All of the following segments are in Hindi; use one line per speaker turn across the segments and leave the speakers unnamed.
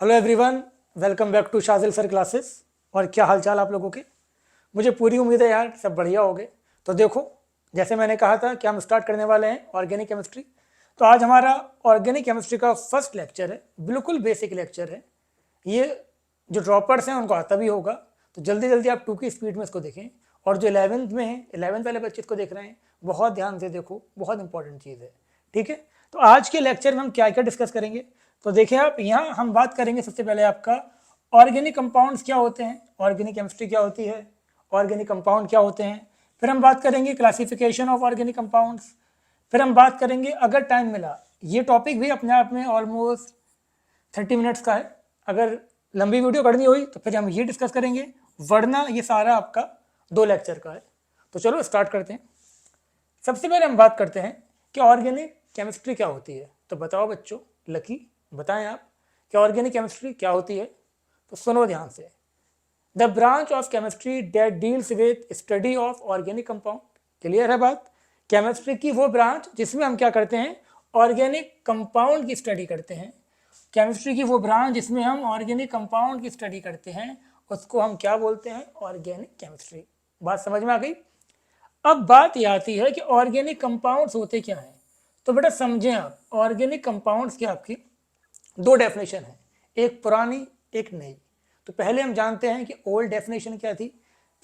Hello everyone, welcome back to Shajil sir classes. और क्या हालचाल आप लोगों के। मुझे पूरी उम्मीद है यार सब बढ़िया हो गए। तो देखो, जैसे मैंने कहा था कि हम स्टार्ट करने वाले हैं ऑर्गेनिक केमिस्ट्री। तो आज हमारा ऑर्गेनिक केमिस्ट्री का फर्स्ट लेक्चर है, बिल्कुल बेसिक लेक्चर है। ये जो ड्रॉपर्स हैं उनको आता भी होगा, तो जल्दी जल्दी आप 2 की स्पीड में इसको देखें। और जो 11th में है, 11th वाले बच्चे इसको देख रहे हैं, बहुत ध्यान से देखो, बहुत इंपॉर्टेंट चीज़ है। ठीक है, तो आज के लेक्चर में हम क्या क्या डिस्कस करेंगे। तो देखिए आप, यहाँ हम बात करेंगे सबसे पहले आपका ऑर्गेनिक कंपाउंड्स क्या होते हैं, ऑर्गेनिक केमिस्ट्री क्या होती है, ऑर्गेनिक कंपाउंड क्या होते हैं। फिर हम बात करेंगे क्लासिफिकेशन ऑफ ऑर्गेनिक कंपाउंड्स। फिर हम बात करेंगे, अगर टाइम मिला, ये टॉपिक भी अपने आप में ऑलमोस्ट 30 मिनट्स का है। अगर लंबी वीडियो करनी हुई तो फिर हम ये डिस्कस करेंगे, वरना ये सारा आपका 2 लेक्चर का है। तो चलो स्टार्ट करते हैं। सबसे पहले हम बात करते हैं कि ऑर्गेनिक केमिस्ट्री क्या होती है। तो बताओ बच्चों, लकी बताएं आप कि ऑर्गेनिक केमिस्ट्री क्या होती है। तो सुनो ध्यान से। The branch of chemistry that deals with study of organic compound. Clear है बात। केमिस्ट्री की वो ब्रांच जिसमें हम क्या करते हैं, ऑर्गेनिक कंपाउंड की स्टडी करते हैं। केमिस्ट्री की वो ब्रांच जिसमें हम ऑर्गेनिक कंपाउंड की स्टडी करते हैं, उसको हम क्या बोलते हैं, ऑर्गेनिक केमिस्ट्री। बात समझ में आ गई। अब बात यह आती है कि ऑर्गेनिक कंपाउंड्स होते क्या हैं। तो बेटा समझें आप, ऑर्गेनिक कंपाउंड्स की आपकी 2 डेफिनेशन है, एक पुरानी एक नई। तो पहले हम जानते हैं कि ओल्ड डेफिनेशन क्या थी,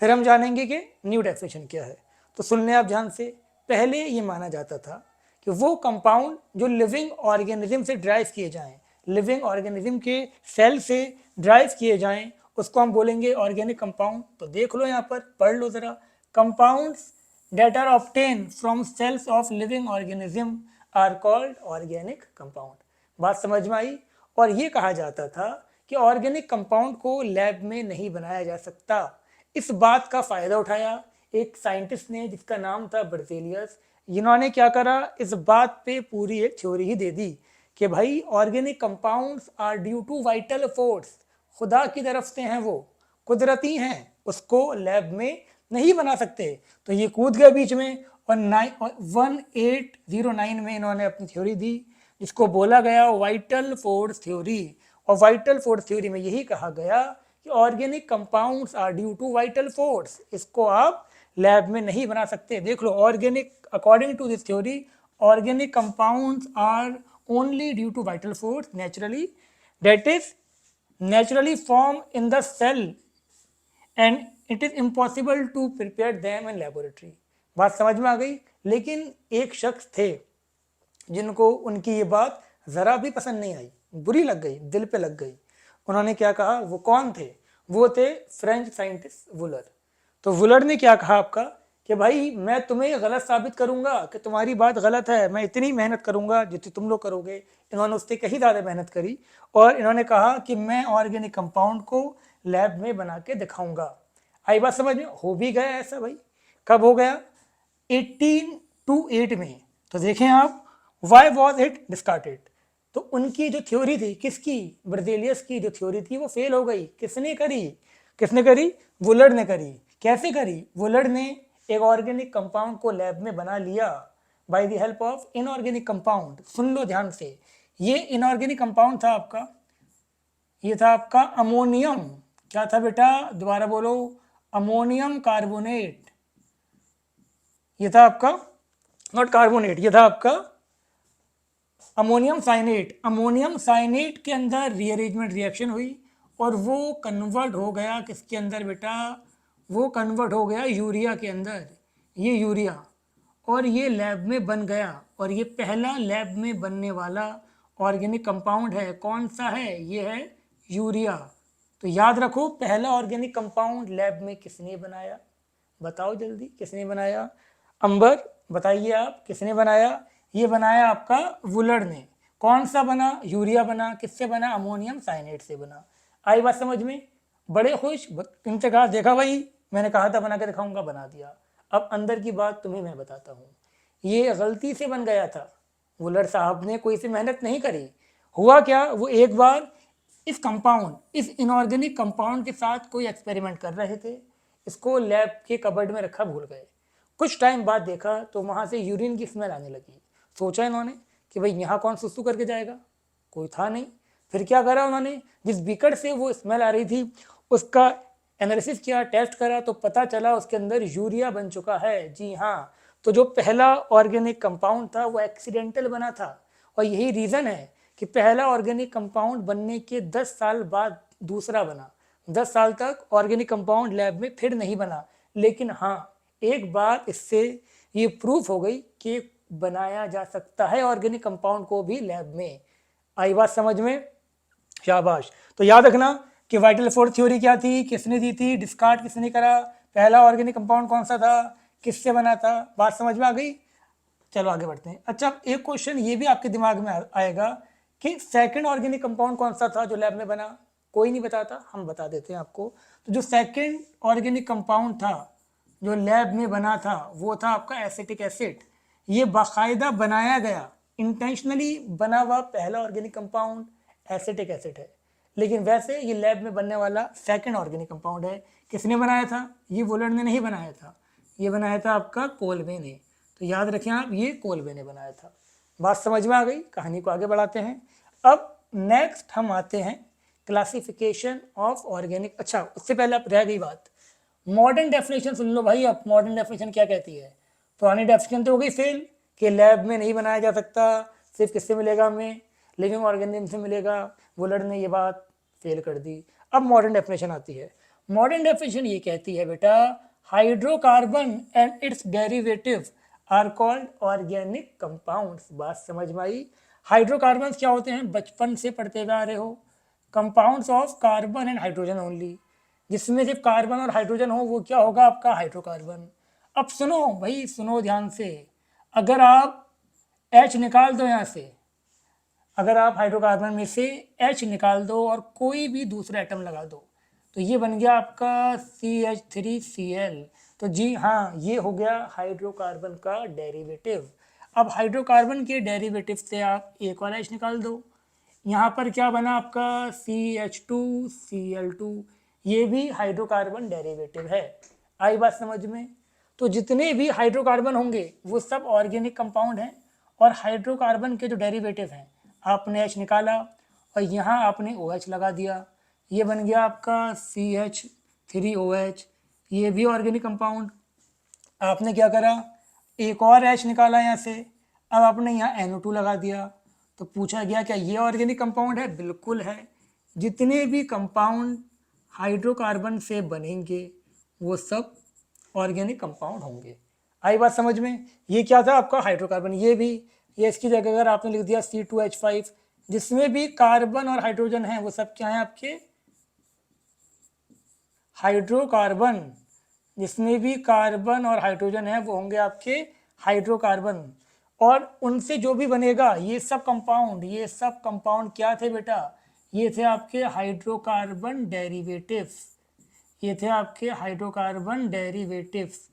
फिर हम जानेंगे कि न्यू डेफिनेशन क्या है। तो सुन लें आप ध्यान से। पहले ये माना जाता था कि वो कंपाउंड जो लिविंग ऑर्गेनिज्म से ड्राइव किए जाएं, लिविंग ऑर्गेनिज्म के सेल से ड्राइव किए जाएं, उसको हम बोलेंगे ऑर्गेनिक कंपाउंड। तो देख लो यहाँ पर, पढ़ लो जरा। Compounds that are obtained from cells of living organism are called organic compound। बात समझ में आई। और ये कहा जाता था कि ऑर्गेनिक कंपाउंड को लैब में नहीं बनाया जा सकता। इस बात का फायदा उठाया एक साइंटिस्ट ने जिसका नाम था बर्जेलियस। इन्होंने क्या करा, इस बात पे पूरी एक थ्योरी ही दे दी कि भाई organic compounds are due to vital force, खुदा की तरफ से हैं, वो कुदरती हैं, उसको लैब में नहीं बना सकते। तो ये कूद गए बीच में और 1809 में इन्होंने अपनी थ्योरी दी, जिसको बोला गया वाइटल फोर्स थ्योरी। और वाइटल फोर्स थ्योरी में यही कहा गया कि organic compounds are due to vital force, इसको आप लैब में नहीं बना सकते। देख लो, organic according to this theory, organic compounds are only due to vital force naturally, that is naturally form in the cell and it is impossible to prepare them in laboratory। बात समझ में आ गई। लेकिन एक शख्स थे जिनको उनकी ये बात ज़रा भी पसंद नहीं आई, बुरी लग गई, दिल पे लग गई। उन्होंने क्या कहा, वो कौन थे, वो थे फ्रेंच साइंटिस्ट वुलर। तो वुलर ने क्या कहा आपका कि भाई मैं तुम्हें गलत साबित करूंगा कि तुम्हारी बात गलत है, मैं इतनी मेहनत करूंगा जितनी तुम लोग करोगे। इन्होंने उससे कहीं ज़्यादा मेहनत करी और इन्होंने कहा कि मैं ऑर्गेनिक कंपाउंड को लैब में बना के दिखाऊंगा। आई बात समझ में। हो भी गया ऐसा भाई। कब हो गया, 1828 में। तो देखें आप, वाई वॉज इट डिस्कार्टेड। तो उनकी जो थ्योरी थी, किसकी, बर्जेलियस की जो थ्योरी थी, वो फेल हो गई। किसने करी, किसने करी, वुलर ने करी। कैसे करी, वुलर ने एक ऑर्गेनिक कंपाउंड को लैब में बना लिया by the help of inorganic compound. सुन लो ध्यान से, ये इनऑर्गेनिक कंपाउंड था आपका, ये था आपका अमोनियम। क्या था बेटा, दोबारा बोलो, अमोनियम कार्बोनेट। ये था आपका, नॉट कार्बोनेट, ये था आपका अमोनियम साइनेट। अमोनियम साइनेट के अंदर रीअरेंजमेंट रिएक्शन हुई और वो कन्वर्ट हो गया किसके अंदर बेटा, वो कन्वर्ट हो गया यूरिया के अंदर। ये यूरिया, और ये लैब में बन गया। और ये पहला लैब में बनने वाला ऑर्गेनिक कंपाउंड है। कौन सा है, ये है यूरिया। तो याद रखो, पहला ऑर्गेनिक कंपाउंड लैब में किसने बनाया, बताओ जल्दी, किसने बनाया। अंबर, बताइए आप, किसने बनाया। ये बनाया आपका वुलर ने। कौन सा बना, यूरिया बना। किससे बना, अमोनियम साइनेट से बना। आई बात समझ में। बड़े खुश, इनसे कहा, देखा भाई मैंने कहा था बना के दिखाऊंगा, बना दिया। अब अंदर की बात तुम्हें मैं बताता हूँ, ये गलती से बन गया था। वुलर साहब ने कोई सी मेहनत नहीं करी। हुआ क्या, वो एक बार इस कंपाउंड, इस इनऑर्गेनिक कंपाउंड के साथ कोई एक्सपेरिमेंट कर रहे थे, इसको लैब के कबर्ड में रखा भूल गए। कुछ टाइम बाद देखा तो वहाँ से यूरिन की स्मेल आने लगी। सोचा इन्होंने कि भाई यहाँ कौन सुसु करके जाएगा, कोई था नहीं। फिर क्या करा उन्होंने, जिस बीकर से वो स्मेल आ रही थी उसका एनालिसिस किया, टेस्ट करा, तो पता चला उसके अंदर यूरिया बन चुका है। जी हाँ, तो जो पहला ऑर्गेनिक कंपाउंड था वो एक्सीडेंटल बना था, और यही रीज़न है कि पहला ऑर्गेनिक कंपाउंड बनने के 10 साल बाद दूसरा बना। 10 साल तक ऑर्गेनिक कंपाउंड लैब में फिर नहीं बना, लेकिन हाँ एक बार इससे ये प्रूफ हो गई कि बनाया जा सकता है ऑर्गेनिक कंपाउंड को भी लैब में। आई बात समझ में? शाबाश। तो याद रखना कि वाइटल फोर्स थ्योरी क्या थी, किसने दी थी, डिस्कार्ड किसने करा, पहला ऑर्गेनिक कंपाउंड कौन सा था, किससे बना था। बात समझ में आ गई? चलो आगे बढ़ते हैं। अच्छा, एक क्वेश्चन ये भी आपके दिमाग में आएगा कि सेकंड ऑर्गेनिक कंपाउंड कौन सा था जो लैब में बना। कोई नहीं बताता, हम बता देते हैं आपको। तो जो सेकंड ऑर्गेनिक कंपाउंड था जो लैब में बना था वो था आपका एसिटिक एसिड। ये बाकायदा बनाया गया, इंटेंशनली बना हुआ पहला ऑर्गेनिक कंपाउंड एसिटिक एसिड है, लेकिन वैसे ये लैब में बनने वाला सेकंड ऑर्गेनिक कंपाउंड है। किसने बनाया था? ये वुलर ने नहीं बनाया था, ये बनाया था आपका कोलबे ने। तो याद रखें आप, ये कोलबे ने बनाया था। बात समझ में आ गई? कहानी को आगे बढ़ाते हैं। अब नेक्स्ट हम आते हैं क्लासिफिकेशन ऑफ ऑर्गेनिक। अच्छा, उससे पहले आप रह गई बात, मॉडर्न डेफिनेशन सुन लो भाई। अब मॉडर्न डेफिनेशन क्या कहती है? पुरानी डेफिनेशन तो हो गई फेल, कि लैब में नहीं बनाया जा सकता, सिर्फ किससे मिलेगा हमें, लिविंग ऑर्गेनिज्म से मिलेगा। वुलर ने ये बात फेल कर दी। अब मॉडर्न डेफिनेशन आती है। मॉडर्न डेफिनेशन ये कहती है बेटा, hydrocarbon and its derivative are called organic compounds. बात समझ में आई? हाइड्रोकार्बन क्या होते हैं? बचपन से पढ़ते हुए आ रहे हो, compounds of carbon and hydrogen only, जिसमें सिर्फ कार्बन और हाइड्रोजन हो वो क्या होगा? आपका हाइड्रोकार्बन। अब सुनो भाई, सुनो ध्यान से, अगर आप H निकाल दो यहाँ से, अगर आप हाइड्रोकार्बन में से H निकाल दो और कोई भी दूसरा एटम लगा दो, तो ये बन गया आपका CH3Cl। तो जी हाँ, ये हो गया हाइड्रोकार्बन का डेरिवेटिव। अब हाइड्रोकार्बन के डेरिवेटिव से आप एक और H निकाल दो, यहाँ पर क्या बना आपका CH2Cl2, ये भी हाइड्रोकार्बन डेरिवेटिव है। आई बात समझ में? तो जितने भी हाइड्रोकार्बन होंगे वो सब ऑर्गेनिक कंपाउंड हैं, और हाइड्रोकार्बन के जो डेरिवेटिव हैं आपने H निकाला और यहाँ आपने OH लगा दिया, ये बन गया आपका CH3OH, ये भी ऑर्गेनिक कंपाउंड। आपने क्या करा, एक और H निकाला यहाँ से, अब आपने यहाँ NO2 लगा दिया। तो पूछा गया क्या ये ऑर्गेनिक कंपाउंड है? बिल्कुल है। जितने भी कंपाउंड हाइड्रोकार्बन से बनेंगे वो सब ऑर्गेनिक कंपाउंड होंगे। आई बात समझ में? ये क्या था आपका हाइड्रोकार्बन, ये भी, ये इसकी जगह अगर आपने लिख दिया C2H5, जिसमें भी कार्बन और हाइड्रोजन है वो सब क्या है? आपके हाइड्रोकार्बन। जिसमें भी कार्बन और हाइड्रोजन है वो होंगे आपके हाइड्रोकार्बन, और उनसे जो भी बनेगा ये सब कंपाउंड, ये सब कंपाउंड क्या थे बेटा? ये थे आपके हाइड्रोकार्बन डेरिवेटिव्स, ये थे आपके हाइड्रोकार्बन डेरिवेटिव्स।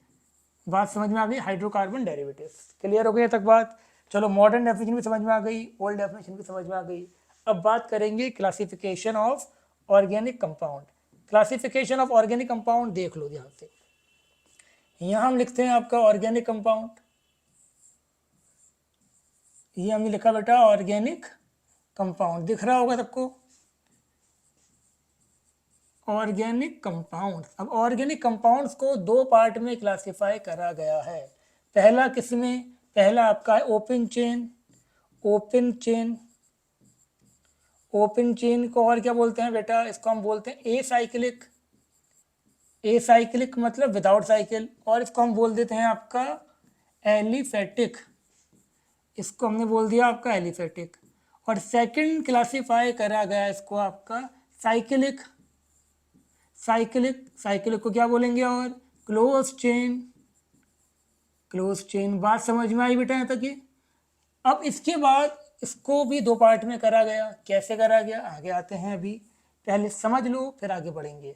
बात समझ में आ गई? Hydrocarbon derivatives. क्लियर हो गई तक बात? चलो, मॉडर्न डेफिनेशन भी समझ में आ गई, ओल्ड डेफिनेशन भी समझ में आ गई। अब बात करेंगे classification of organic compound. Classification of organic compound देख लो ध्यान से। यहाँ हम लिखते हैं आपका ऑर्गेनिक कंपाउंड, ये हमने लिखा बेटा ऑर्गेनिक कंपाउंड, दिख रहा होगा सबको, ऑर्गेनिक कंपाउंड। अब ऑर्गेनिक कंपाउंड्स को दो पार्ट में क्लासिफाई करा गया है। पहला किसमें? पहला आपका है open chain. Open chain, open chain को और क्या बोलते हैं बेटा? इसको हम बोलते हैं एसाइक्लिक। एसाइक्लिक मतलब विदाउट साइकिल, और इसको हम बोल देते हैं आपका एलिफेटिक। इसको हमने बोल दिया आपका एलिफेटिक। और सेकंड क्लासिफाई करा गया इसको आपका साइक्लिक। साइक्लिक, साइक्लिक को क्या बोलेंगे? और क्लोज चेन। Close chain. बात समझ में आई बेटा यहाँ तक? ये अब इसके बाद इसको भी दो पार्ट में करा गया। कैसे करा गया आगे आते हैं, अभी पहले समझ लो फिर आगे बढ़ेंगे।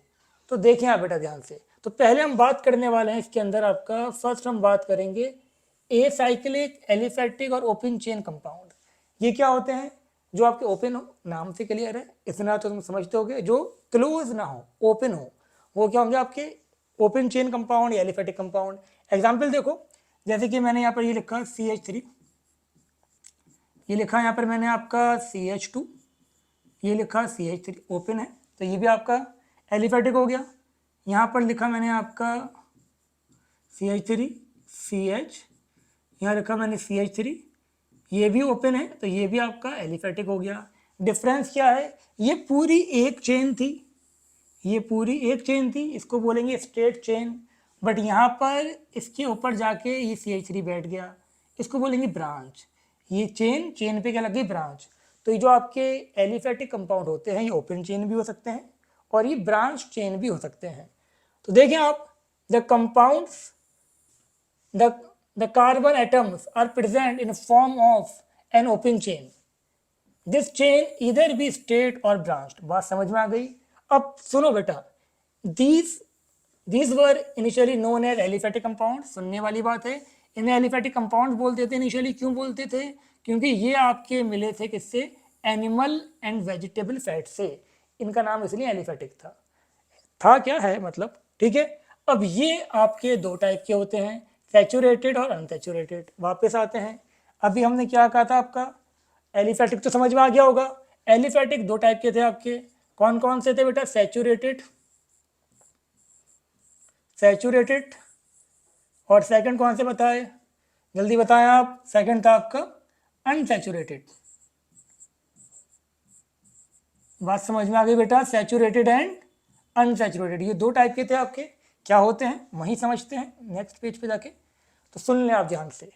तो देखें आप बेटा ध्यान से। तो पहले हम बात करने वाले हैं इसके अंदर आपका, फर्स्ट हम बात करेंगे एसाइक्लिक, एलिफेटिक और ओपन चेन कंपाउंड। ये क्या होते हैं? जो आपके ओपन हो, नाम से क्लियर है, इतना तो तुम समझते होगे। जो क्लोज ना हो, ओपन हो, वो क्या होंगे आपके ओपन चेन कंपाउंड या एलिफेटिक कंपाउंड। एग्जाम्पल देखो, जैसे कि मैंने यहाँ पर ये लिखा CH3, ये लिखा यहाँ पर मैंने आपका CH2, ये लिखा CH3 ओपन है, तो ये भी आपका एलिफेटिक हो गया। यहाँ पर लिखा मैंने आपका CH3 CH, यहाँ लिखा मैंने CH3, ये भी ओपन है, तो ये भी आपका एलिफेटिक हो गया। डिफरेंस क्या है, ये पूरी एक चेन थी, ये पूरी एक चेन थी, इसको बोलेंगे स्ट्रेट चेन, बट यहाँ पर इसके ऊपर जाके ये CH3 बैठ गया, इसको बोलेंगे ब्रांच। ये चेन पे क्या लग गई, ब्रांच। तो ये जो आपके एलिफेटिक कंपाउंड होते हैं, ये ओपन चेन भी हो सकते हैं और ये ब्रांच चेन भी हो सकते हैं। तो देखें आप, the compounds, the carbon atoms are present in form of an open chain, this chain इधर भी स्ट्रेट और ब्रांच्ड। बात समझ में आ गई। अब सुनो बेटा, these were initially known as aliphatic compound. सुनने वाली बात है, इन्हें एलिफेटिक कंपाउंड बोलते थे इनिशियली। क्यों बोलते थे, क्योंकि ये आपके मिले थे किससे, एनिमल एंड वेजिटेबल फैट से, इनका नाम इसलिए एलिफेटिक था क्या है मतलब, ठीक है। अब ये आपके दो टाइप के होते हैं, सैचुरेटेड और अनसैचुरेटेड। वापस आते हैं, अभी हमने क्या कहा था आपका, एलिफेटिक तो समझ में आ गया होगा। एलिफेटिक दो टाइप के थे आपके, कौन कौन से थे बेटा, सैचुरेटेड और सेकंड कौन से बताए, जल्दी बताएं आप। सेकंड था आपका अनसैचुरेटेड। बात समझ में आ गई बेटा, सैचुरेटेड एंड अनसैचुरेटेड, ये दो टाइप के थे आपके। क्या होते हैं वही समझते हैं नेक्स्ट पेज पे जाके। तो सुन लें आप ध्यान से,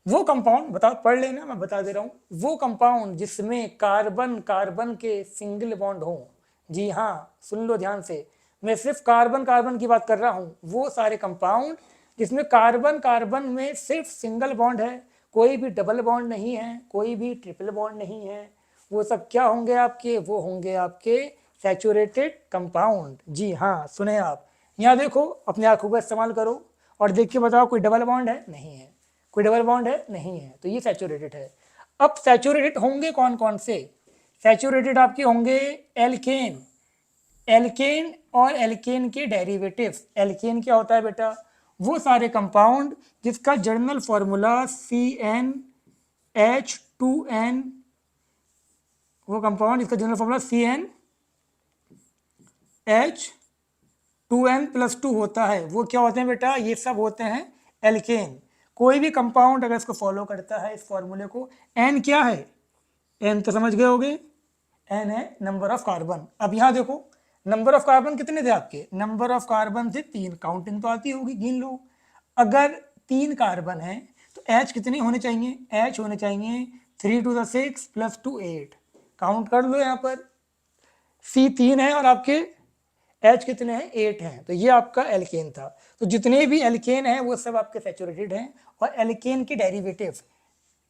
वो कंपाउंड बता, पढ़ लेना, मैं बता दे रहा हूँ। वो कंपाउंड जिसमें कार्बन कार्बन के सिंगल बॉन्ड हो, जी हाँ सुन लो ध्यान से, मैं सिर्फ कार्बन कार्बन की बात कर रहा हूँ। वो सारे कंपाउंड जिसमें कार्बन कार्बन में सिर्फ सिंगल बॉन्ड है, कोई भी डबल बॉन्ड नहीं है, कोई भी ट्रिपल बॉन्ड नहीं है, वो सब क्या होंगे आपके, वो होंगे आपके सैचुरेटेड कंपाउंड। जी हाँ सुने आप, यहाँ देखो, अपने आंखों का इस्तेमाल करो और देख के बताओ कोई डबल बॉन्ड है, नहीं है, कोई डबल बॉन्ड है, नहीं है, तो ये सैचुरेटेड है। अब सैचुरेटेड होंगे कौन कौन से, सैचुरेटेड आपके होंगे एल्केन, एल्केन और एल्केन के डेरिवेटिव्स। एल्केन क्या होता है बेटा, वो सारे कंपाउंड जिसका जर्नल फॉर्मूला CnH2n, वो कंपाउंड जिसका जर्नल फॉर्मूला CnH2n+2 होता है, वो क्या होते हैं बेटा, ये सब होते हैं एल्केन। कोई भी कंपाउंड अगर इसको फॉलो करता है इस फॉर्मूले को, एन क्या है, एन तो समझ गए होगे, एन है नंबर ऑफ कार्बन। अब यहाँ देखो, नंबर ऑफ कार्बन कितने थे आपके, नंबर ऑफ कार्बन थे 3, काउंटिंग तो आती होगी, गिन लो। अगर 3 कार्बन है तो एच कितने होने चाहिए, एच होने चाहिए 3 to the 6 + 2 8, काउंट कर लो यहाँ पर। सी 3 है और आपके एच कितने हैं, 8 हैं, तो ये आपका एल्केन था। तो जितने भी एल्केन हैं वो सब आपके सैचुरेटेड हैं। और एल्केन के डेरिवेटिव,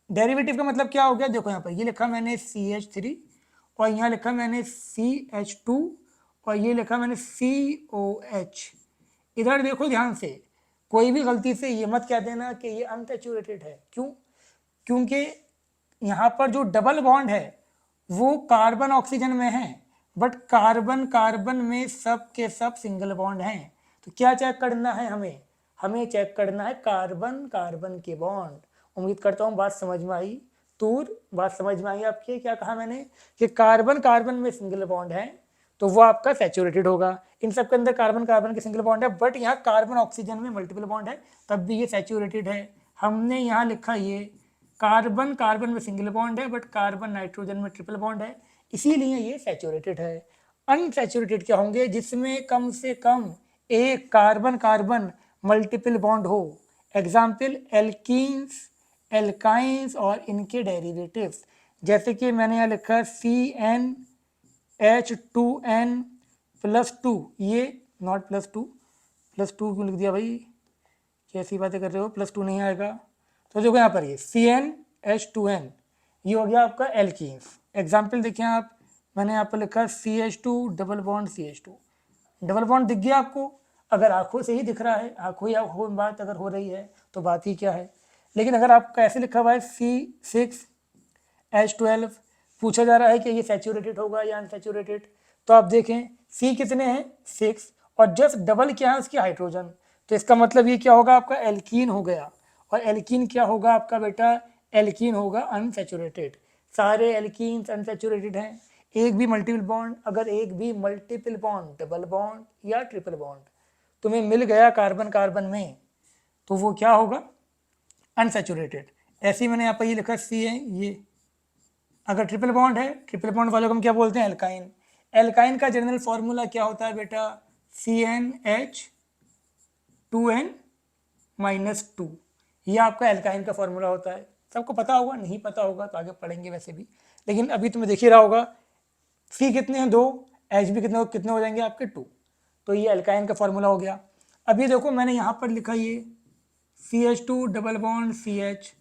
डेरिवेटिव का मतलब क्या हो गया, देखो यहाँ पर ये लिखा मैंने CH3 और यहाँ लिखा मैंने CH2 और ये लिखा मैंने COH। इधर देखो ध्यान से, कोई भी गलती से ये मत कह देना कि ये अनसैचुरेटेड है। क्यों, क्योंकि यहाँ पर जो डबल बॉन्ड है वो कार्बन ऑक्सीजन में है, बट कार्बन कार्बन में सब के सब सिंगल बॉन्ड हैं। तो क्या चेक करना है हमें, हमें चेक करना है कार्बन कार्बन के बॉन्ड। उम्मीद करता हूँ बात समझ में आई, तूर बात समझ में आई आपकी। क्या कहा मैंने कि कार्बन कार्बन में सिंगल बॉन्ड है तो वो आपका सैचुरेटेड होगा। इन सब के अंदर कार्बन कार्बन के सिंगल बॉन्ड है, बट यहाँ कार्बन ऑक्सीजन में मल्टीपल बॉन्ड है, तब भी ये सैचुरेटेड है। हमने यहाँ लिखा ये कार्बन कार्बन में सिंगल बॉन्ड है, बट कार्बन नाइट्रोजन में ट्रिपल बॉन्ड है, इसीलिए ये सैचुरेटेड है। अनसैचुरेटेड क्या होंगे, जिसमें कम से कम एक कार्बन कार्बन मल्टीपल बॉन्ड हो। एग्जाम्पल एल्कीन्स, एल्काइंस और इनके डेरिवेटिव्स, जैसे कि मैंने यहाँ लिखा CnH2n+2, ये नॉट +2, +2 क्यों लिख दिया भाई, कैसी बातें कर रहे हो, +2 नहीं आएगा। तो देखो यहाँ पर ये CnH2n, ये हो गया आपका एल्कीन्स। एग्जाम्पल देखिए आप, मैंने यहाँ पर लिखा CH2 double bond CH2, double bond दिख गया आपको। अगर आंखों से ही दिख रहा है, आंखों में बात अगर हो रही है तो बात ही क्या है। लेकिन अगर आपका ऐसे लिखा हुआ है C6H12, पूछा जा रहा है कि ये सैचुरेटेड होगा या अनसैचुरेटेड, तो आप देखें C कितने हैं 6, और जस्ट डबल क्या है उसकी हाइड्रोजन, तो इसका मतलब ये क्या होगा आपका एल्कीन हो गया। और एल्कीन क्या होगा आपका बेटा, एल्कीन होगा अनसैचुरेटेड। सारे एल्कीन्स अनसैचुरेटेड हैं, एक भी मल्टीपल बॉन्ड, अगर एक भी मल्टीपल बॉन्ड, डबल बॉन्ड या ट्रिपल बॉन्ड तुम्हें मिल गया कार्बन कार्बन में, तो वो क्या होगा, अनसैचुरेटेड। ऐसे ही मैंने यहाँ पर ये लिखा सी है, ये अगर ट्रिपल बॉन्ड है, ट्रिपल बॉन्ड वालों को हम क्या बोलते हैं, एल्काइन। एल्काइन का जनरल फॉर्मूला क्या होता है बेटा, CnH2n-2। ये आपका एल्काइन का फॉर्मूला होता है, सबको पता होगा, नहीं पता होगा तो आगे पढ़ेंगे वैसे भी, लेकिन अभी तुम्हें देख ही रहा होगा सी कितने हैं, 2, एच भी कितने हो जाएंगे आपके, 2। तो ये एल्काइन का फॉर्मूला हो गया। अब ये देखो मैंने यहाँ पर लिखा ये CH2 double bond CH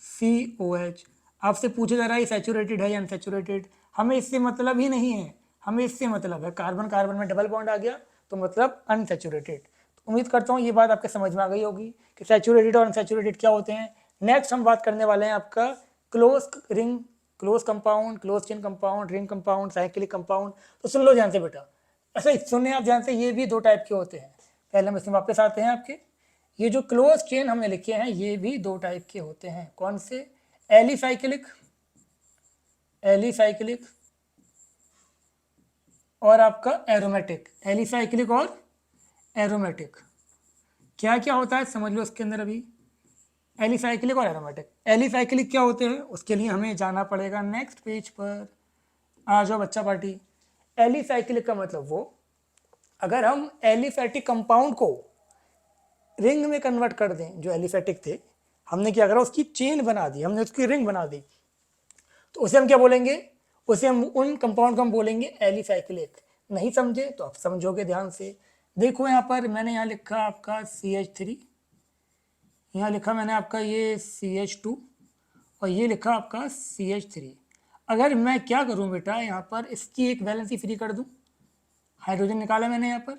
COH। आपसे पूछा जा रहा है सैचुरेटेड है या अनसैचुरेटेड, हमें इससे मतलब ही नहीं है, हमें इससे मतलब है कार्बन कार्बन में डबल बॉन्ड आ गया तो मतलब अनसैचुरेटेड। तो उम्मीद करता हूँ ये बात आपके समझ में आ गई होगी कि सैचुरेटेड और अनसैचुरेटेड क्या होते हैं। नेक्स्ट हम बात करने वाले हैं आपका close ring, close compound, close chain compound, ring compound, cyclic compound. तो सुन लो ध्यान से बेटा, ऐसा सुनने आप ध्यान से, ये भी 2 टाइप के होते हैं। पहले हम इसमें वापस आते हैं आपके, ये जो क्लोज चेन हमने लिखे हैं ये भी 2 टाइप के होते हैं। कौन से, एलिसाइक्लिक, एलिसाइक्लिक और आपका एरोमेटिक, एलिसाइक्लिक और एरोमेटिक। क्या क्या होता है समझ लो इसके अंदर अभी, एलिसाइक्लिक और एरोमेटिक। एलिसाइक्लिक क्या होते हैं उसके लिए हमें जाना पड़ेगा नेक्स्ट पेज पर, आ जाओ बच्चा पार्टी। एलिसाइक्लिक का मतलब वो, अगर हम एलिफैटिक कंपाउंड को रिंग में कन्वर्ट कर दें, जो एलिफैटिक थे हमने क्या करा, उसकी चेन बना दी, हमने उसकी रिंग बना दी, तो उसे हम क्या बोलेंगे, उसे हम उन कंपाउंड को हम बोलेंगे एलिसाइक्लिक। नहीं समझे तो आप समझोगे ध्यान से। देखो यहाँ पर मैंने यहाँ लिखा आपका CH3, यहाँ लिखा मैंने आपका ये CH2 और ये लिखा आपका CH3। अगर मैं क्या करूँ बेटा, यहाँ पर इसकी एक वैलेंसी फ्री कर दूँ, हाइड्रोजन निकाला मैंने यहाँ पर,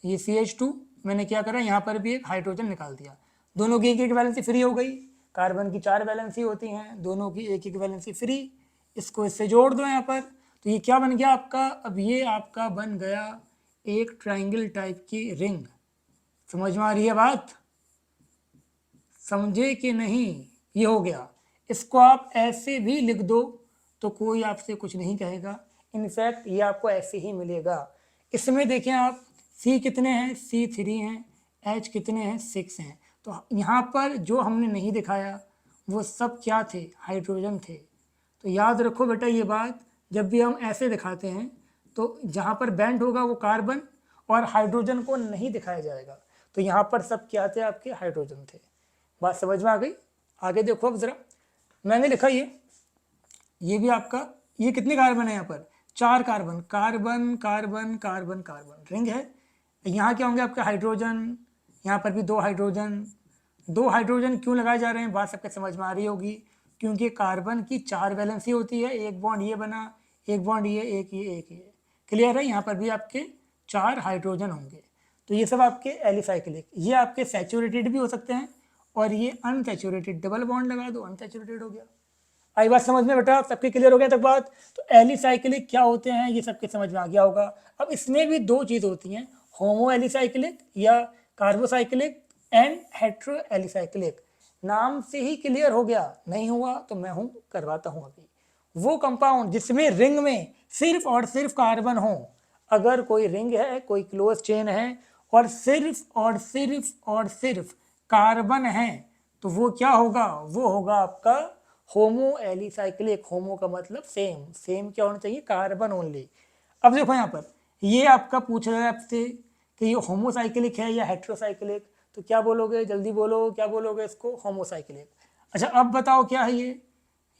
ये CH2 मैंने क्या करा, यहाँ पर भी एक हाइड्रोजन निकाल दिया, दोनों की एक एक वैलेंसी फ्री हो गई। कार्बन की 4 वैलेंसी होती हैं, दोनों की एक एक वैलेंसी फ्री, इसको इससे जोड़ दो यहाँ पर, तो ये क्या बन गया आपका, अब ये आपका बन गया एक ट्राइंगल टाइप की रिंग। समझ में आ रही है बात, समझे कि नहीं, ये हो गया। इसको आप ऐसे भी लिख दो तो कोई आपसे कुछ नहीं कहेगा, इनफैक्ट ये आपको ऐसे ही मिलेगा। इसमें देखें आप, C कितने हैं, C3 हैं, H कितने हैं, 6 हैं। तो यहाँ पर जो हमने नहीं दिखाया वो सब क्या थे, हाइड्रोजन थे। तो याद रखो बेटा ये बात, जब भी हम ऐसे दिखाते हैं तो जहाँ पर बैंड होगा वो कार्बन और हाइड्रोजन को नहीं दिखाया जाएगा। तो यहाँ पर सब क्या थे, आपके हाइड्रोजन थे। बात समझ में आ गई। आगे देखो अब जरा, मैंने लिखा ये भी आपका, ये कितने कार्बन है यहाँ पर, 4 carbon, carbon carbon carbon carbon, ring है। यहाँ क्या होंगे आपके हाइड्रोजन, यहाँ पर भी 2 हाइड्रोजन। 2 हाइड्रोजन क्यों लगाए जा रहे हैं, बात सबके समझ में आ रही होगी, क्योंकि कार्बन की 4 वैलेंसी होती है, एक बॉन्ड ये बना, एक बॉन्ड ये, एक ये, एक ये, क्लियर है। यहाँ पर भी आपके 4 हाइड्रोजन होंगे। तो ये सब आपके एलिसाइक्लिक, ये आपके सैचुरेटेड भी हो सकते हैं और ये अनसैचुरेटेड, डबल बॉन्ड लगा दो अनसैचुरेटेड हो गया। आई बात समझ में बेटा, सबके क्लियर हो गया तक बात। तो एलिसाइक्लिक क्या होते हैं ये सबके समझ में आ गया होगा। अब इसमें भी 2 चीज़ होती हैं, होमो एलिसाइक्लिक या कार्बोसाइक्लिक एंड हेट्रो एलिसाइक्लिक। नाम से ही क्लियर हो गया, नहीं हुआ तो मैं हूँ करवाता हूँ अभी। वो कंपाउंड जिसमें रिंग में सिर्फ और सिर्फ कार्बन हो, अगर कोई रिंग है, कोई क्लोज चेन है और सिर्फ और सिर्फ और सिर्फ कार्बन है, तो वो क्या होगा, वो होगा आपका होमो एलिसाइक्लिक। होमो का मतलब सेम, सेम क्या होना चाहिए, कार्बन ओनली। अब देखो यहाँ पर ये आपका पूछा जाए आपसे कि ये होमोसाइक्लिक है या हेट्रोसाइक्लिक, तो क्या बोलोगे, जल्दी बोलो, क्या बोलोगे इसको, होमोसाइक्लिक। अच्छा अब बताओ क्या है ये,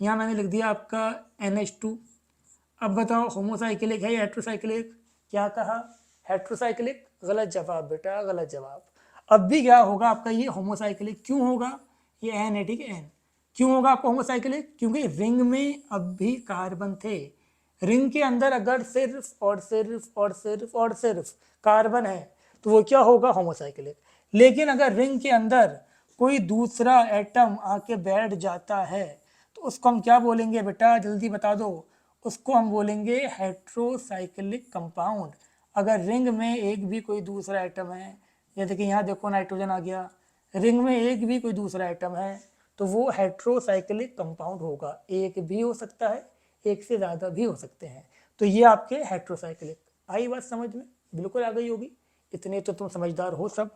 यहाँ मैंने लिख दिया आपका NH2। अब बताओ होमोसाइक्लिक है या हेट्रोसाइक्लिक, क्या कहा, हेट्रोसाइक्लिक। गलत जवाब बेटा, गलत जवाब। अब भी क्या होगा आपका, ये होमोसाइक्लिक क्यों होगा, ये N है, ठीक है, N क्यों होगा आपको होमोसाइक्लिक, क्योंकि रिंग में अब भी कार्बन थे। रिंग के अंदर अगर सिर्फ और सिर्फ और सिर्फ और सिर्फ कार्बन है तो वो क्या होगा, होमोसाइक्लिक। लेकिन अगर रिंग के अंदर कोई दूसरा एटम आके बैठ जाता है तो उसको हम क्या बोलेंगे बेटा, जल्दी बता दो, उसको हम बोलेंगे हेट्रोसाइक्लिक कंपाउंड। अगर रिंग में एक भी कोई दूसरा एटम है, जैसे कि यहाँ देखो नाइट्रोजन आ गया, रिंग में एक भी कोई दूसरा एटम है तो वो हेट्रोसाइक्लिक कंपाउंड होगा। एक भी हो सकता है एक से ज़्यादा भी हो सकते हैं। तो ये आपके हेट्रोसाइक्लिक। आई बात समझ में? बिल्कुल आ गई होगी, इतने तो तुम समझदार हो सब।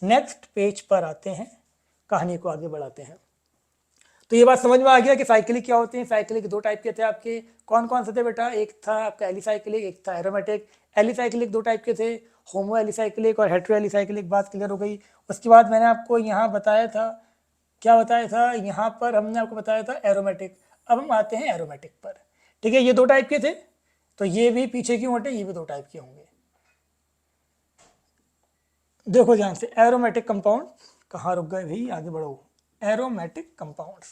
नेक्स्ट पेज पर आते हैं, कहानी को आगे बढ़ाते हैं। तो ये बात समझ में आ गया कि साइक्लिक क्या होते हैं। साइक्लिक दो टाइप के थे आपके, कौन कौन से थे बेटा? एक था आपका एलिसाइक्लिक, एक था एरोमेटिक। एलिसाइक्लिक दो टाइप के थे, होमो एलिसाइक्लिक और हेट्रो एलिसाइक्लिक। बात क्लियर हो गई। उसके बाद मैंने आपको यहाँ बताया था, क्या बताया था? यहाँ पर हमने आपको बताया था एरोमेटिक। अब हम आते हैं एरोमेटिक पर। ठीक है, ये दो टाइप के थे, तो ये भी पीछे क्यों हटे? ये भी दो टाइप के होंगे। देखो ध्यान से, एरोमेटिक कंपाउंड, कहाँ रुक गए भाई, आगे बढ़ो। एरोमेटिक कंपाउंड्स,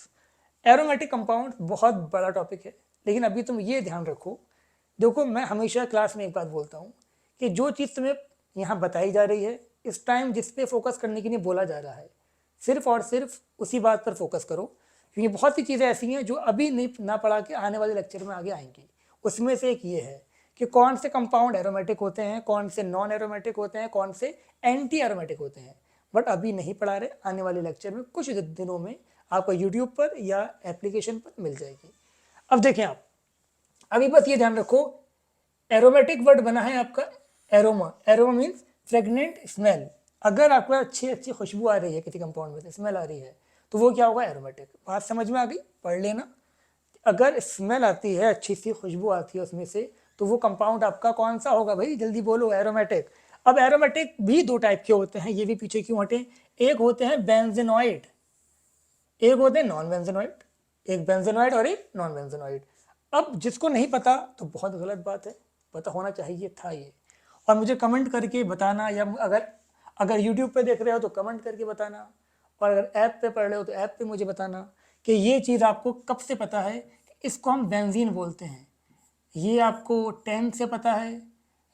एरोमेटिक कंपाउंड बहुत बड़ा टॉपिक है, लेकिन अभी तुम ये ध्यान रखो। देखो, मैं हमेशा क्लास में एक बात बोलता हूँ कि जो चीज़ तुम्हें यहाँ बताई जा रही है, इस टाइम जिस पे फोकस करने के लिए बोला जा रहा है, सिर्फ और सिर्फ उसी बात पर फोकस करो, क्योंकि बहुत सी चीज़ें ऐसी हैं जो अभी नहीं ना पढ़ा के आने वाले लेक्चर में आगे आएंगी। उसमें से एक ये है कि कौन से कंपाउंड एरोमेटिक होते हैं, कौन से नॉन एरोमेटिक होते हैं, कौन से एंटी एरोमेटिक होते हैं। बट अभी नहीं पढ़ा रहे, आने वाले लेक्चर में कुछ दिनों में आपको यूट्यूब पर या एप्लीकेशन पर मिल जाएगी। अब देखें आप, अभी बस ये ध्यान रखो, एरोमेटिक वर्ड बना है आपका aroma. Aroma means fragrant smell. अगर आपको अच्छी अच्छी खुशबू आ रही है किसी कंपाउंड में से, स्मेल आ रही है, तो वो क्या होगा? एरोमेटिक। बात समझ में आ गई? पढ़ लेना। अगर स्मेल आती है, अच्छी सी खुशबू आती है उसमें से, तो वो कंपाउंड आपका कौन सा होगा भाई? जल्दी बोलो। एरोमेटिक। अब एरोमेटिक भी दो टाइप के होते हैं, ये भी पीछे क्यों हटे? एक होते हैं बेंजेनॉइड, एक होते हैं नॉन बेंजेनॉइड। एक बेंजेनॉइड और एक नॉन बेंजेनॉइड। अब जिसको नहीं पता तो बहुत गलत बात है, पता होना चाहिए था ये। और मुझे कमेंट करके बताना, या अगर अगर यूट्यूब पे देख रहे हो तो कमेंट करके बताना, और अगर ऐप पे पढ़ रहे हो तो ऐप पे मुझे बताना कि ये चीज़ आपको कब से पता है कि इसको हम बेंजीन बोलते हैं। ये आपको 10 से पता है,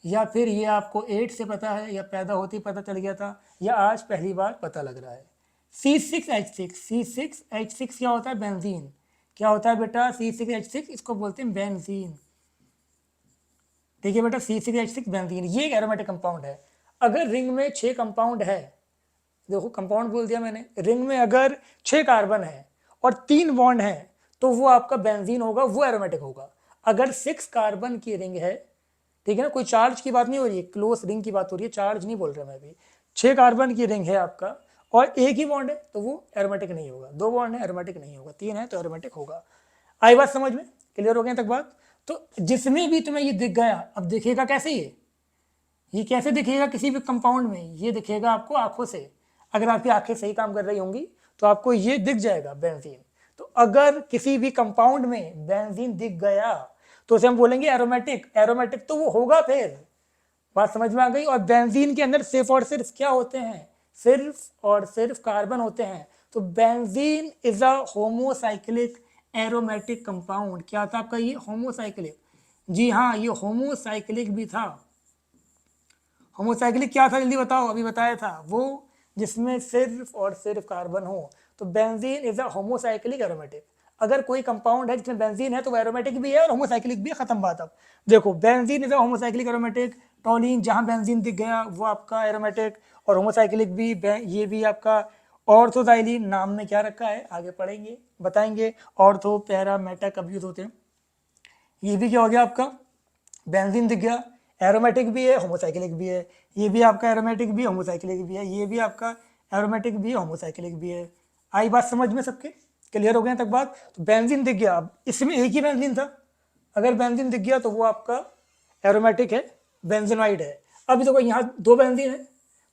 या फिर ये आपको 8 से पता है, या पैदा होते ही पता चल गया था, या आज पहली बार पता लग रहा है? C6H6, C6H6 क्या होता है? बेंजीन। क्या होता है बेटा? C6H6, इसको बोलते हैं बेंजीन। देखिए बेटा, C6H6 बेंजीन, ये एक एरोमेटिक कंपाउंड है। अगर रिंग में 6 कंपाउंड है, देखो कंपाउंड बोल दिया मैंने, रिंग में अगर 6 कार्बन है और 3 बॉन्ड है, तो वो आपका बेंजीन होगा, वो एरोमेटिक होगा। अगर 6 कार्बन की रिंग है, ठीक है ना, कोई चार्ज की बात नहीं हो रही है, क्लोज रिंग की बात हो रही है, चार्ज नहीं बोल रहा मैं अभी। 6 कार्बन की रिंग है आपका और एक ही बॉन्ड है, तो वो एरोमेटिक नहीं होगा। 2 बॉन्ड है, एरोमेटिक नहीं होगा। 3 है तो एरोमेटिक होगा। आई बात समझ में? क्लियर हो गया तक बात? तो जिसमें भी तुम्हें ये दिख गया, अब दिखेगा कैसे? ये कैसे दिखेगा किसी भी कंपाउंड में? ये दिखेगा आपको आंखों से। अगर आपकी आंखें सही काम कर रही होंगी तो आपको ये दिख जाएगा बेंजीन। तो अगर किसी भी कंपाउंड में बेंजीन दिख गया तो उसे हम बोलेंगे एरोमेटिक। एरोमेटिक तो वो होगा फिर। बात समझ में आ गई? और बेंजीन के अंदर सिर्फ और सिर्फ क्या होते हैं? सिर्फ और सिर्फ कार्बन होते हैं। तो benzene is a homocyclic aromatic compound. क्या था आपका ये? होमोसाइक्लिक। जी हाँ, ये होमोसाइक्लिक भी था। होमोसाइक्लिक क्या था जल्दी बताओ? अभी बताया था, वो जिसमें सिर्फ और सिर्फ कार्बन हो। तो benzene is a homocyclic aromatic. अगर कोई कंपाउंड है जिसमें बेंजीन है तो वो एरोमेटिक भी है और होमोसाइक्लिक भी है। खत्म बात। अब देखो, benzene is a homocyclic aromatic. Toluene, जहां बेंजीन दिख गया वो आपका एरोमेटिक, और होमोसाइक्लिक भी ये भी आपका। ऑर्थोजाइलिन नाम में क्या रखा है आगे पढ़ेंगे, बताएंगे। ऑर्थो, पैरा, मेटा कब यूज होते हैं। ये भी क्या हो गया आपका? बेंजीन दिख गया, एरोमेटिक भी है, होमोसाइक्लिक भी है। ये भी आपका एरोमेटिक भी, होमोसाइक्लिक भी है। ये भी आपका एरोमेटिक भी, होमोसाइक्लिक भी है। आई बात समझ में सबके? क्लियर हो गए तक बात? तो बेंजीन दिख गया। अब इसमें एक ही बेंजीन था, अगर बेंजीन दिख गया तो वो आपका एरोमेटिक है, बेंजेनॉइड है। अब देखो यहाँ 2 बेंजीन है,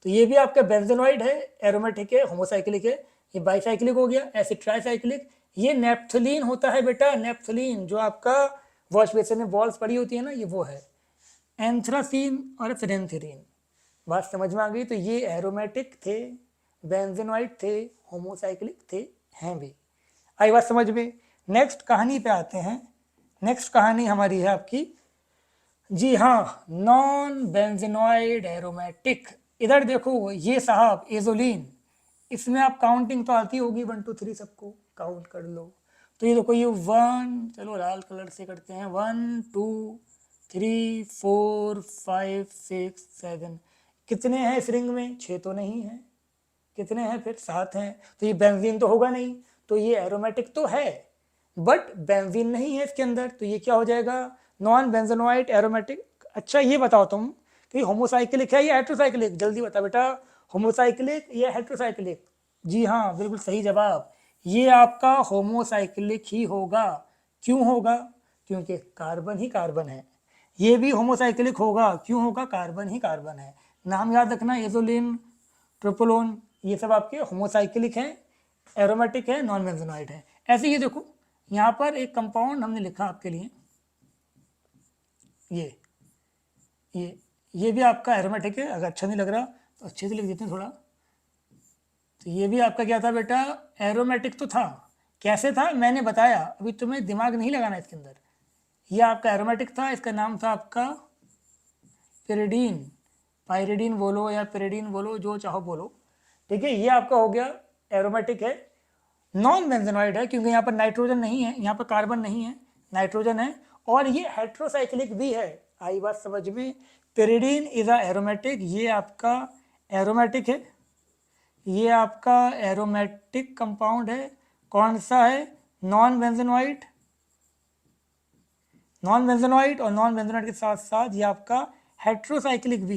तो ये भी आपका बेंजेनॉइड है, एरोमेटिक है, होमोसाइक्लिक है। ये बाईसाइक्लिक हो गया, ऐसे ट्राईसाइक्लिक। ये नेप्थलीन होता है बेटा, नेप्थलीन, जो आपका वॉश बेसिन में बॉल्स पड़ी होती है ना, ये वो है। एंथ्रासीन और फिरेंथ्रीन। बात समझ में आ गई? तो ये एरोमेटिक थे, बेंजेनॉइड थे, होमोसाइक्लिक थे, हैं भी। आई बात समझ में? नेक्स्ट कहानी पे आते हैं। नेक्स्ट कहानी हमारी है आपकी, जी हाँ, नॉन बेंजेनॉइड एरोमेटिक। इधर देखो ये साहब एजोलिन, इसमें आप काउंटिंग तो आती होगी, 1 2 3 सबको काउंट कर लो। तो ये देखो, ये 1, चलो लाल कलर से करते हैं, 1 2 3 4 5 6 7। कितने हैं इस रिंग में? 6 तो नहीं है। कितने हैं फिर? 7 हैं। तो ये बेंजीन तो होगा नहीं, तो ये एरोमेटिक तो है, बट बेंजीन नहीं है इसके अंदर, तो ये क्या हो जाएगा, नॉन बेंजोनोइड एरोमेटिक। अच्छा ये बताओ तुम कि होमोसाइक्लिक है या हेट्रोसाइक्लिक, जल्दी बता बेटा, होमोसाइक्लिक या हेट्रोसाइक्लिक। जी हाँ, बिल्कुल सही जवाब, ये आपका होमोसाइक्लिक ही होगा। क्यों होगा, क्योंकि कार्बन ही कार्बन है। ये भी होमोसाइक्लिक होगा, क्यों होगा, कार्बन ही कार्बन है। नाम याद रखना, एजोलिन, ट्रोपोलोन, ये सब आपके होमोसाइक्लिक हैं, एरोमेटिक है, नॉन बेंजोनोइड है। ऐसे ये देखो, यहाँ पर एक कंपाउंड हमने लिखा आपके लिए, ये भी आपका एरोमेटिक है। अगर अच्छा नहीं लग रहा तो अच्छे से लिख देते हैं थोड़ा। तो ये भी आपका क्या था बेटा, एरोमेटिक तो था। कैसे था मैंने बताया, अभी तुम्हें दिमाग नहीं लगाना इसके अंदर। ये आपका एरोमेटिक था, इसका नाम था आपका पिरिडीन, पायरिडीन बोलो या पिरिडीन बोलो, जो चाहो बोलो, ठीक है। ये आपका हो गया एरोमेटिक है, नॉन बेंजोनॉइड है, क्योंकि यहाँ पर नाइट्रोजन नहीं है, यहाँ पर कार्बन नहीं है, नाइट्रोजन है। और ये हेट्रोसाइक्लिक भी है, आई बात समझ में। पिरिडीन इज अ एरोमेटिक, ये आपका एरोमेटिक है, ये आपका एरोमेटिक कंपाउंड है। कौन सा है, नॉन बेंजोनॉइड, नॉन बेंजोनॉइड, और नॉन बेंजोनॉइड के साथ साथ ये आपका हेट्रोसाइक्लिक भी